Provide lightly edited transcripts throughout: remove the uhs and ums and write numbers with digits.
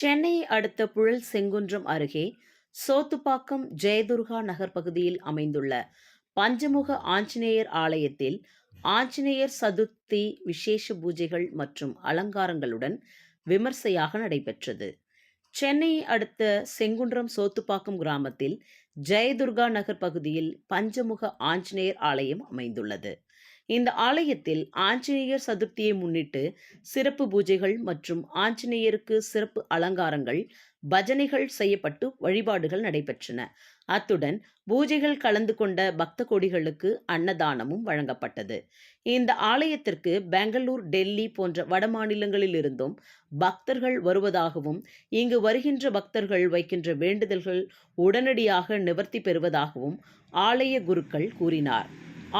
சென்னையை அடுத்த புழல் செங்குன்றம் அருகே சோத்துப்பாக்கம் ஜெயதுர்கா நகர் பகுதியில் அமைந்துள்ள பஞ்சமுக ஆஞ்சநேயர் ஆலயத்தில் ஆஞ்சநேயர் சதுர்த்தி விசேஷ பூஜைகள் மற்றும் அலங்காரங்களுடன் விமர்சையாக நடைபெற்றது. சென்னையை அடுத்த செங்குன்றம் சோத்துப்பாக்கம் கிராமத்தில் ஜெயதுர்கா நகர் பகுதியில் பஞ்சமுக ஆஞ்சநேயர் ஆலயம் அமைந்துள்ளது. இந்த ஆலயத்தில் ஆஞ்சநேயர் சதுர்த்தியை முன்னிட்டு சிறப்பு பூஜைகள் மற்றும் ஆஞ்சநேயருக்கு சிறப்பு அலங்காரங்கள், பஜனைகள் செய்யப்பட்டு வழிபாடுகள் நடைபெற்றன. அத்துடன் பூஜைகள் கலந்து கொண்ட பக்த கோடிகளுக்கு அன்னதானமும் வழங்கப்பட்டது. இந்த ஆலயத்திற்கு பெங்களூர், டெல்லி போன்ற வடமாநிலங்களிலிருந்தும் பக்தர்கள் வருவதாகவும், இங்கு வருகின்ற பக்தர்கள் வைக்கின்ற வேண்டுதல்கள் உடனடியாக நிவர்த்தி பெறுவதாகவும் ஆலய குருக்கள் கூறினார்.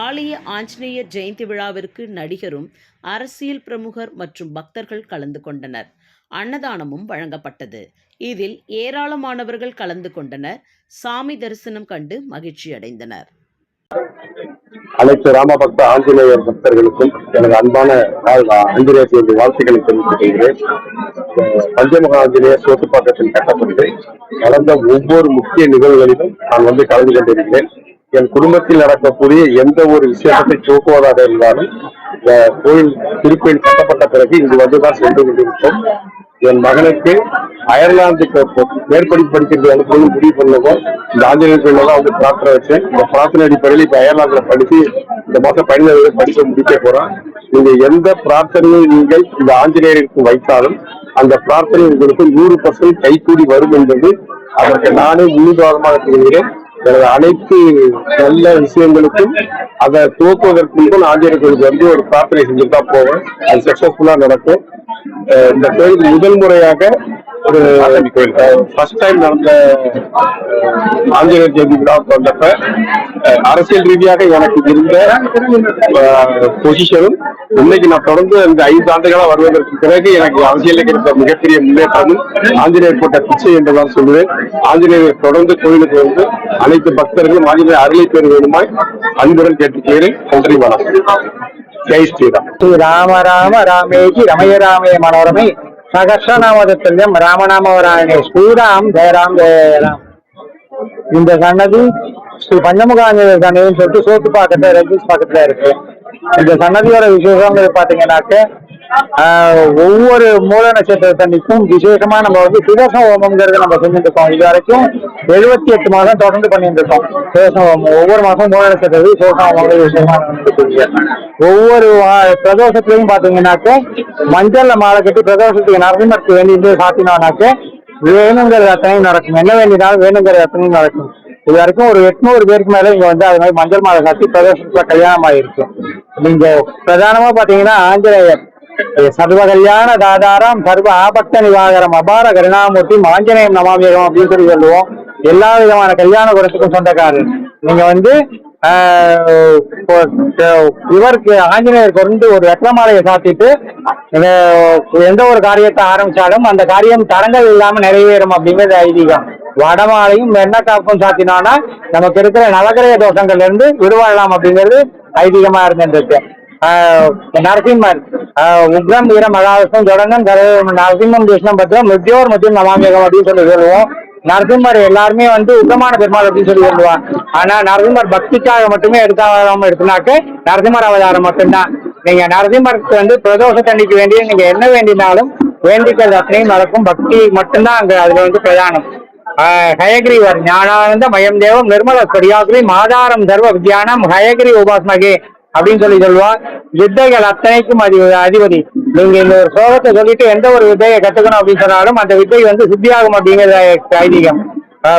ஆலய ஆஞ்சநேயர் ஜெயந்தி விழாவிற்கு நடிகரும், அரசியல் பிரமுகர் மற்றும் பக்தர்கள் கலந்து கொண்டனர். அன்னதானமும் வழங்கப்பட்டது. இதில் ஏராளமானவர்கள் கலந்து கொண்டனர். சாமி தரிசனம் கண்டு மகிழ்ச்சி அடைந்தனர். அனைத்து ராமபக்த ஆஞ்சநேயர் பக்தர்களுக்கும் எனது அன்பான ஆஞ்சநேயர் ஜெயந்தி வாழ்த்துக்களை தெரிவித்துக் கொள்கிறேன். பஞ்சமுக ஆஞ்சநேயர் சோத்துப்பாக்கத்தில் கட்டப்பட்டு நடந்த ஒவ்வொரு முக்கிய நிகழ்வுகளிலும் நான் கலந்து கொண்டிருக்கிறேன். என் குடும்பத்தில் நடக்கக்கூடிய எந்த ஒரு விஷயத்தை துவக்குவதாக இருந்தாலும் இந்த கோயில் திருக்கோயில் கட்டப்பட்ட பிறகு இங்கு வந்துதான் சென்று கொண்டிருக்கோம். என் மகனுக்கு அயர்லாந்துக்கு மேற்படிப்பு படிக்கிறது முடிவு பண்ணவோ இந்த ஆஞ்சநேயர் கோயில பிரார்த்தனை வச்சேன். இந்த பிரார்த்தனை அடிப்படையில் இப்ப அயர்லாந்துல படிச்சு இந்த மாசம் படிக்க முடிக்க போறோம். நீங்க எந்த பிரார்த்தனையை நீங்கள் இந்த ஆஞ்சநேயருக்கு வைத்தாலும் அந்த பிரார்த்தனை உங்களுக்கு 100% கைகூடி வரும் என்பது அதற்கு நானே முன்னுதாரணமாக தெரிகிறேன். எனது அனைத்து நல்ல விஷயங்களுக்கும் அதை துவக்குவதற்கு முன்பு ஆஞ்சநேயர் கோயிலுக்கு ஒரு பிரார்த்தனை செஞ்சுட்டு தான் போவேன். அது சக்சஸ்ஃபுல்லா நடக்கும். இந்த கோயில் முதல் முறையாக ஒரு ஃபர்ஸ்ட் டைம் நடந்த ஆஞ்சநேயர் ஜெயந்தி விழா வந்தப்ப அரசியல் ரீதியாக எனக்கு இருந்த பொசிஷனும் இன்னைக்கு நான் தொடர்ந்து இந்த 5 ஆண்டுகளா வருவதற்கு பிறகு எனக்கு அரசியலுக்கு கிடைத்த மிகப்பெரிய முன்னேற்றமும் ஆஞ்சநேயர் போட்ட பிச்சை என்றுதான் சொல்லுவேன். ஆஞ்சநேயர் தொடர்ந்து கோயிலுக்கு அனைத்து பக்தர்களும் ஆஞ்சநேயர் அருளை பெற வேண்டுமாய் அன்புடன் கேட்டுக்கொள்கிறேன். நன்றி, வணக்கம். ஜெய் ஸ்ரீராம். ஸ்ரீ ராம ராம ராமேஜி ரமய ராமே மனோரமே சகஸ்ரநாமதத்துல்யம் ராமநாமவராயணே ஸ்ரீராம் ஜெயராம் ஜெயராம். இந்த சன்னதி ஸ்ரீ பஞ்சமுக ஆஞ்சநேயர் சன்னதின்னு சொல்லிட்டு சோத்துப்பாக்கத்துல ரெஜிஸ் பக்கத்துல இருக்கு. இந்த சன்னதியோட விசேஷங்கள் பாத்தீங்கன்னாக்க ஒவ்வொரு மூல நட்சத்திரத்தன்னைக்கும் விசேஷமா நம்ம சிவச ஹோமம்ங்கிறது நம்ம செஞ்சுட்டு இருக்கோம். இது வரைக்கும் 78 மாதம் தொடர்ந்து பண்ணிட்டு இருக்கோம் சிவச ஹோமம். ஒவ்வொரு மாசம் மூல நட்சத்திரத்துக்கு சிவச ஹோமங்கள் விசேஷமா ஒவ்வொரு பிரதோஷத்துலையும் பாத்தீங்கன்னாக்க மஞ்சள்ல மாலை கட்டி பிரதோஷத்துக்கு நரசிம்மருக்கு வேண்டிட்டு சாத்தினோம்னாக்க வேணுங்கிறது அத்தனையும் நடக்கும். என்ன வேண்டினாலும் வேணுங்கிறது அத்தனையும் நடக்கும். இது வரைக்கும் ஒரு 800 பேருக்கு மேல இங்க அது மாதிரி மஞ்சள் மாலை காட்டி பிரதோஷத்துல கல்யாணம் ஆயிருக்கு. நீங்க பிரதானமா பாத்தீங்கன்னா ஆஞ்சநேயர் சர்வ கல்யாண தாதாரம் சர்வ ஆபக்த நிவாகரம் அபார கருணாமூர்த்தி ஆஞ்சநேயம் நமாமியகம் அப்படின்னு சொல்லி சொல்லுவோம். எல்லா விதமான கல்யாண குணத்துக்கும் சொந்தக்காரர். நீங்க இவருக்கு ஆஞ்சநேயருக்கு ஒரு வெற்றமாலையை சாத்திட்டு எந்த ஒரு காரியத்தை ஆரம்பிச்சாலும் அந்த காரியம் தடங்கள் இல்லாம நிறைவேறும் அப்படிங்கிறது ஐதீகம். வடமாலையும் வெண்ணக்காப்பும் சாத்தினோம்னா நமக்கு இருக்கிற நவகிரக தோஷங்கள்ல இருந்து விடுபடலாம் அப்படிங்கிறது ஐதீகமா இருந்துருக்கு. நரசிம்மர் உக்ரம் வீர மகாவிஷ்ணு ஜொடங்கன் நரசிம்மம் கிருஷ்ணம் பத்திரம் மிருத்யோர் மற்றும் நமாமியகம் அப்படின்னு சொல்லி சொல்லுவோம். நரசிம்மர் எல்லாருமே உத்தமான பெருமாள் அப்படின்னு சொல்லி சொல்லுவாங்க. ஆனா நரசிம்மர் பக்திக்காக மட்டுமே எடுத்துனாக்க நரசிம்மர் அவதாரம் மட்டும்தான். நீங்க நரசிம்மருக்கு பிரதோஷத்தன்னைக்கு வேண்டிய நீங்க என்ன வேண்டினாலும் வேண்டிக்கிறது அத்தனையும் நடக்கும். பக்தி மட்டும்தான் அங்க அதுல பிரதானம். ஹயகிரிவர் ஞானானந்த மயம் தேவம் நிர்மல ஸ்படியாகிரி மாதாரம் சர்வ வித்யானம் ஹயகிரி உபாஸ்மகே அப்படின்னு சொல்லி சொல்லுவா. வித்தைகள் அத்தனைக்கும் அதிபதி. நீங்க இந்த ஒரு ஸ்லோகத்தை சொல்லிட்டு எந்த ஒரு வித்தையை கத்துக்கணும் அப்படின்னு சொன்னாலும் அந்த வித்தை சித்தியாகும் அப்படிங்கிற ஐதீகம்.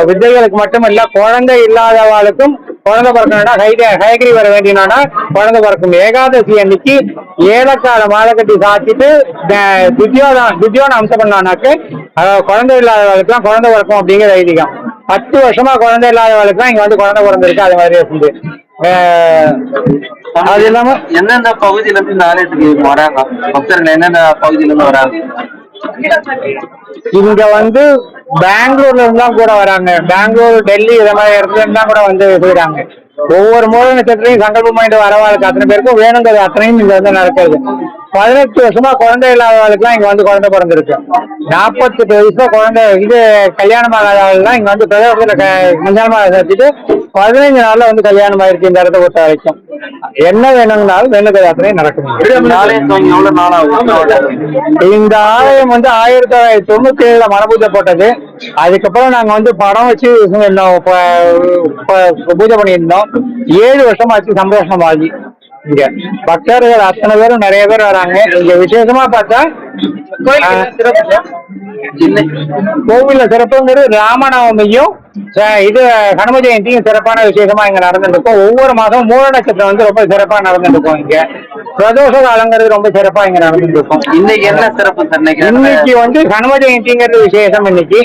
வித்தைகளுக்கு மட்டும் இல்ல, குழந்தை இல்லாதவாளுக்கும் குழந்தை பிறக்கணும்னா ஹயகிரி வர வேண்டியனா குழந்தை பிறக்கும். ஏகாதசி அன்னைக்கு ஏலக்கால மாலை கட்டி சாத்திட்டு தித்யோன அம்சம் பண்ணானாக்க குழந்தை இல்லாதவர்களுக்குலாம் குழந்தை பிறக்கும் அப்படிங்கிற ஐதீகம். 10 வருஷமா குழந்தை இல்லாதவர்களுக்குலாம் இங்க குழந்தை பிறந்திருக்கு. அது மாதிரி இருந்து அது இல்லாம எந்தெந்த பகுதியில இருந்து இந்த ஆலயத்துக்கு வராங்க பக்தர்கள்? என்னென்ன பகுதியில இருந்து வராங்க? இங்க பெங்களூர்ல இருந்தா கூட வராங்க. பெங்களூர், டெல்லி இத மாதிரி இடத்துல இருந்தா கூட செய்யறாங்க. ஒவ்வொரு மூல நட்சத்திரையும் சங்கல்பம் வாங்கிட்டு வரவாளுக்கு அத்தனை பேருக்கும் வேணுங்கிறது அத்தனையும் இங்க வந்து நடக்குது. 18 வருஷமா குழந்தை இல்லாதவர்களுக்குலாம் இங்க வந்து குழந்தை பிறந்திருக்கு. 48 வயசுல குழந்தை இது கல்யாணம் ஆகாதவர்கள்லாம் இங்க வந்து பிரதோஷத்துல கல்யாணமாக சேர்த்துட்டு 15 நாள்ல வந்து கல்யாணம் ஆயிருக்கு இந்த இடத்த பொறுத்த வரைக்கும். என்ன வேணும்னாலும் வேணுங்கிறது அத்தனையும் நடக்கும். எவ்வளவு நாள் ஆகும்? இந்த ஆலயம் வந்து 1997 மனபூஜை போட்டது. அதுக்கப்புறம் நாங்க வந்து படம் வச்சு பூஜை பண்ணியிருந்தோம். 7 வருஷமாச்சு சந்தோஷமாகி. இங்க பக்தர்கள் அத்தனை பேரும் நிறைய பேர் வராங்க. இங்க விசேஷமா பார்த்தா கோவில்ல சிறப்புங்கிறது ராமநவமியும் இது ஹனும ஜெயந்தியும் சிறப்பான விசேஷமா இங்க நடந்துட்டு இருக்கும். ஒவ்வொரு மாதம் மூல நட்சத்திரம் வந்து ரொம்ப சிறப்பா நடந்துட்டு இருக்கும். இங்க பிரதோஷ காலங்கிறது ரொம்ப சிறப்பா இங்க நடந்துட்டு இருக்கும். இன்னைக்கு என்ன சிறப்பு? இன்னைக்கு வந்து ஹனும ஜெயந்திங்கிறது விசேஷம். இன்னைக்கு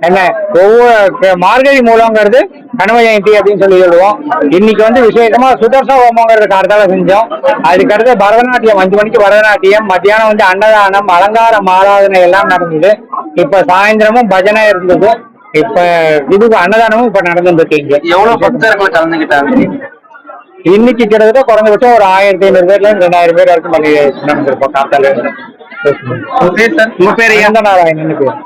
என்ன ஒவ்வொரு மார்கழி மூலங்கிறது ஹனும ஜெயந்தி அப்படின்னு சொல்லுவோம். இன்னைக்கு வந்து விசேஷமா சுதர்சன ஹோமங்கிறது காலத்தால செஞ்சோம். அதுக்கடுத்து பரதநாட்டியம் 5 மணிக்கு பரதநாட்டியம், மத்தியானம் வந்து அன்னதானம், அலங்காரம், ஆராதனை எல்லாம் நடந்தது. இப்ப சாயந்தரமும் பஜனை இருந்தது. இப்ப இதுக்கு அன்னதானமும் இப்ப நடந்துட்டு இருக்கீங்க. எவ்வளவு பக்தர்கள் கலந்துக்கிட்டாங்க? இன்னைக்கு கிட்டத்தட்ட குறைஞ்சபட்சம் ஒரு 1500 பேர்ல 2000 பேர் வரைக்கும் பண்ணி நடந்திருப்போம் காத்தால. உங்க பேர் எந்த நாராயணன் பேர்.